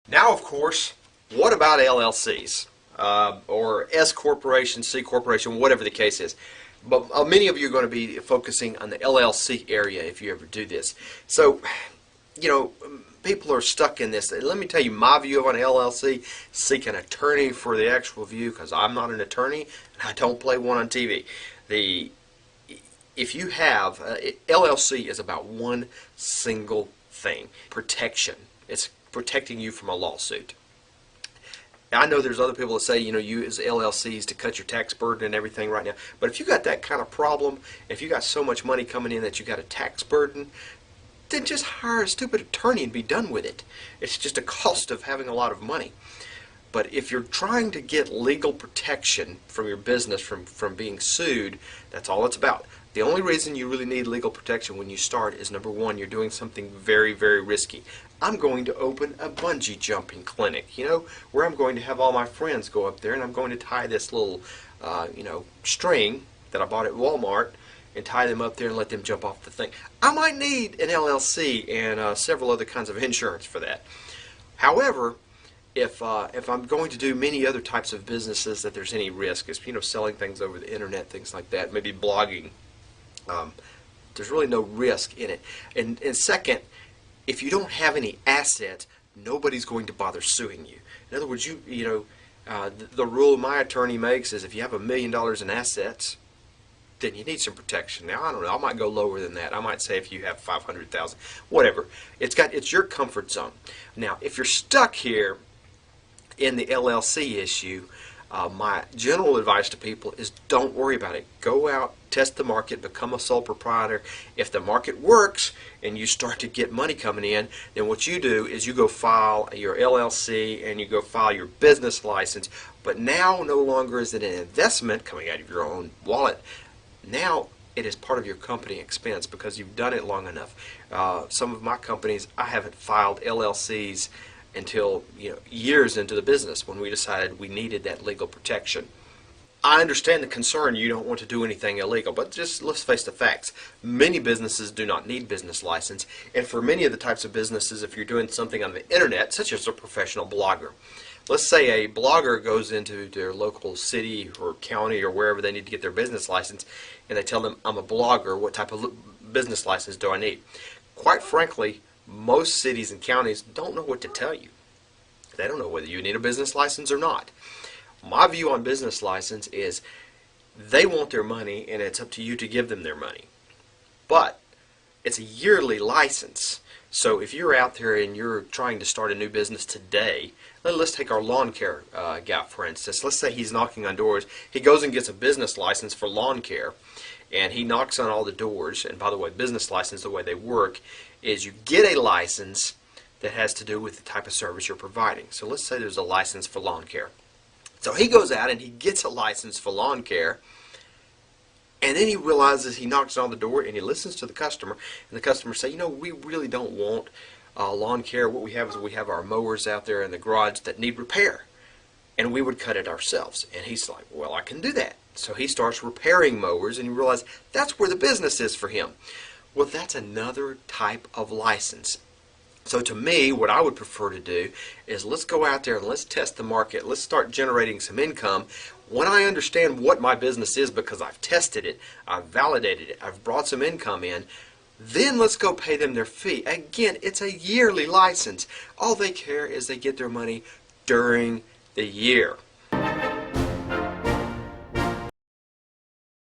Now, of course, what about LLCs or S corporation, C corporation, whatever the case is? But many of you are going to be focusing on the LLC area if you ever do this. So, you know, people are stuck in this. Let me tell you my view of an LLC. Seek an attorney for the actual view, because I'm not an attorney and I don't play one on TV. If you have LLC is about one single thing: protection. It's protecting you from a lawsuit. I know there's other people that say, you know, use LLCs to cut your tax burden and everything right now. But if you got that kind of problem, if you got so much money coming in that you got a tax burden, then just hire a stupid attorney and be done with it. It's just a cost of having a lot of money. But if you're trying to get legal protection from your business from being sued, that's all it's about. The only reason you really need legal protection when you start is, number one, you're doing something very, very risky. I'm going to open a bungee jumping clinic, you know, where I'm going to have all my friends go up there, and I'm going to tie this little, string that I bought at Walmart and tie them up there and let them jump off the thing. I might need an LLC and several other kinds of insurance for that. However, if I'm going to do many other types of businesses that there's any risk, is, you know, selling things over the internet, things like that, maybe blogging, there's really no risk in it. And second, if you don't have any assets, nobody's going to bother suing you. In other words, the rule my attorney makes is if you have $1 million in assets, then you need some protection. Now, I don't know, I might go lower than that. I might say if you have 500,000, whatever. It's your comfort zone. Now, if you're stuck here in the LLC issue, my general advice to people is don't worry about it. Go out, test the market, become a sole proprietor. If the market works and you start to get money coming in, then what you do is you go file your LLC and you go file your business license. But now no longer is it an investment coming out of your own wallet. Now it is part of your company expense because you've done it long enough. Some of my companies, I haven't filed LLCs until years into the business when we decided we needed that legal protection. I understand the concern. You don't want to do anything illegal, but just let's face the facts. Many businesses do not need business license, and for many of the types of businesses, if you're doing something on the internet, such as a professional blogger, let's say a blogger goes into their local city or county or wherever they need to get their business license, and they tell them, I'm a blogger, what type of business license do I need? Quite frankly, most cities and counties don't know what to tell you. They don't know whether you need a business license or not. My view on business license is they want their money and it's up to you to give them their money. But it's a yearly license. So if you're out there and you're trying to start a new business today, let's take our lawn care guy for instance. Let's say he's knocking on doors. He goes and gets a business license for lawn care, and he knocks on all the doors. And by the way, business license, the way they work is you get a license that has to do with the type of service you're providing. So let's say there's a license for lawn care. So he goes out and he gets a license for lawn care, and then he realizes, he knocks on the door and he listens to the customer, and the customer say, we really don't want lawn care. What we have is we have our mowers out there in the garage that need repair, and we would cut it ourselves. And he's like, well, I can do that. So he starts repairing mowers, and you realize that's where the business is for him. Well, that's another type of license. So to me, what I would prefer to do is let's go out there and let's test the market. Let's start generating some income. When I understand what my business is because I've tested it, I've validated it, I've brought some income in, then let's go pay them their fee. Again, it's a yearly license. All they care is they get their money during the year.